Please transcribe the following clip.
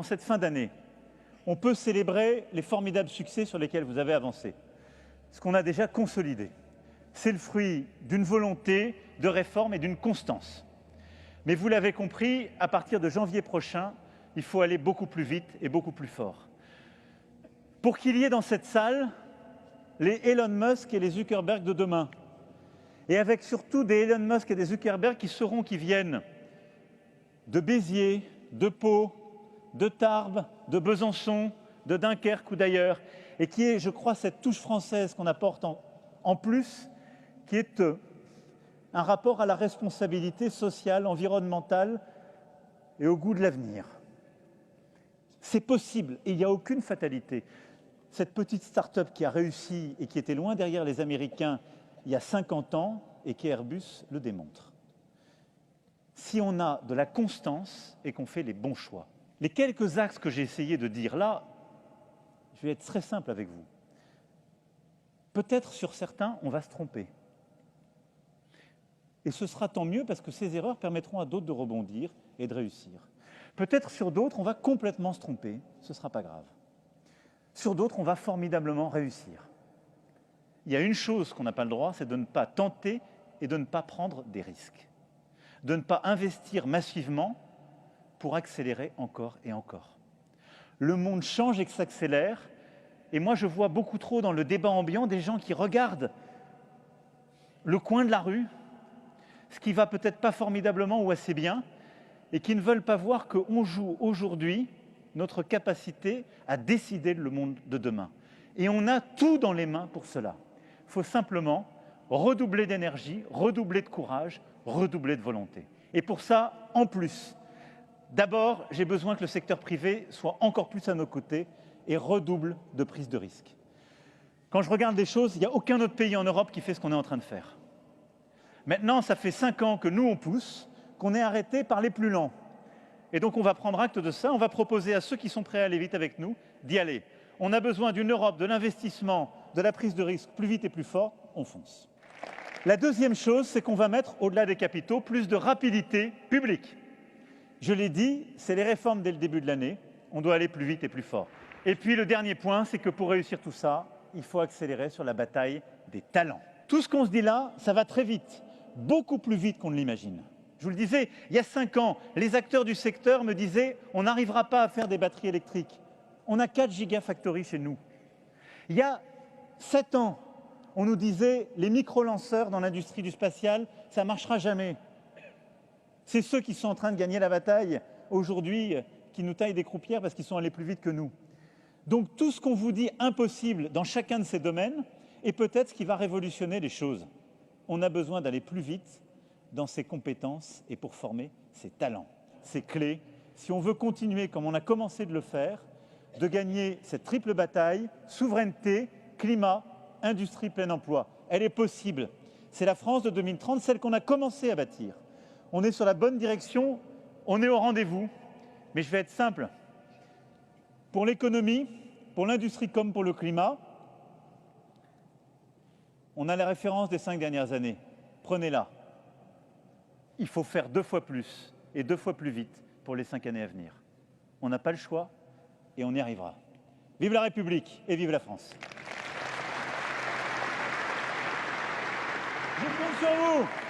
En cette fin d'année, on peut célébrer les formidables succès sur lesquels vous avez avancé, ce qu'on a déjà consolidé. C'est le fruit d'une volonté de réforme et d'une constance. Mais vous l'avez compris, à partir de janvier prochain, il faut aller beaucoup plus vite et beaucoup plus fort. Pour qu'il y ait dans cette salle les Elon Musk et les Zuckerberg de demain, et avec surtout des Elon Musk et des Zuckerberg qui viennent de Béziers, de Pau, de Tarbes, de Besançon, de Dunkerque ou d'ailleurs, et qui est, je crois, cette touche française qu'on apporte en plus, qui est un rapport à la responsabilité sociale, environnementale et au goût de l'avenir. C'est possible et il n'y a aucune fatalité. Cette petite start-up qui a réussi et qui était loin derrière les Américains il y a 50 ans et qui est Airbus le démontre. Si on a de la constance et qu'on fait les bons choix. Les quelques axes que j'ai essayé de dire là, je vais être très simple avec vous. Peut-être sur certains, on va se tromper. Et ce sera tant mieux parce que ces erreurs permettront à d'autres de rebondir et de réussir. Peut-être sur d'autres, on va complètement se tromper, ce ne sera pas grave. Sur d'autres, on va formidablement réussir. Il y a une chose qu'on n'a pas le droit, c'est de ne pas tenter et de ne pas prendre des risques. De ne pas investir massivement pour accélérer encore et encore. Le monde change et s'accélère, et moi je vois beaucoup trop dans le débat ambiant des gens qui regardent le coin de la rue, ce qui va peut-être pas formidablement ou assez bien, et qui ne veulent pas voir qu'on joue aujourd'hui notre capacité à décider le monde de demain. Et on a tout dans les mains pour cela. Il faut simplement redoubler d'énergie, redoubler de courage, redoubler de volonté. Et pour ça, en plus, d'abord, j'ai besoin que le secteur privé soit encore plus à nos côtés et redouble de prise de risque. Quand je regarde les choses, il n'y a aucun autre pays en Europe qui fait ce qu'on est en train de faire. Maintenant, ça fait 5 ans que nous, on pousse, qu'on est arrêté par les plus lents. Et donc, on va prendre acte de ça, on va proposer à ceux qui sont prêts à aller vite avec nous d'y aller. On a besoin d'une Europe, de l'investissement, de la prise de risque plus vite et plus fort, on fonce. La deuxième chose, c'est qu'on va mettre, au-delà des capitaux, plus de rapidité publique. Je l'ai dit, c'est les réformes dès le début de l'année, on doit aller plus vite et plus fort. Et puis le dernier point, c'est que pour réussir tout ça, il faut accélérer sur la bataille des talents. Tout ce qu'on se dit là, ça va très vite, beaucoup plus vite qu'on ne l'imagine. Je vous le disais, il y a 5 ans, les acteurs du secteur me disaient « on n'arrivera pas à faire des batteries électriques ». On a 4 gigafactories chez nous. Il y a 7 ans, on nous disait « les micro-lanceurs dans l'industrie du spatial, ça ne marchera jamais ». C'est ceux qui sont en train de gagner la bataille aujourd'hui, qui nous taillent des croupières parce qu'ils sont allés plus vite que nous. Donc tout ce qu'on vous dit impossible dans chacun de ces domaines est peut-être ce qui va révolutionner les choses. On a besoin d'aller plus vite dans ses compétences et pour former ses talents. C'est clé, si on veut continuer comme on a commencé de le faire, de gagner cette triple bataille, souveraineté, climat, industrie, plein emploi. Elle est possible. C'est la France de 2030, celle qu'on a commencé à bâtir. On est sur la bonne direction, on est au rendez-vous, mais je vais être simple. Pour l'économie, pour l'industrie comme pour le climat, on a la référence des 5 dernières années. Prenez-la. Il faut faire 2 fois plus et 2 fois plus vite pour les 5 années à venir. On n'a pas le choix et on y arrivera. Vive la République et vive la France. Je compte sur vous.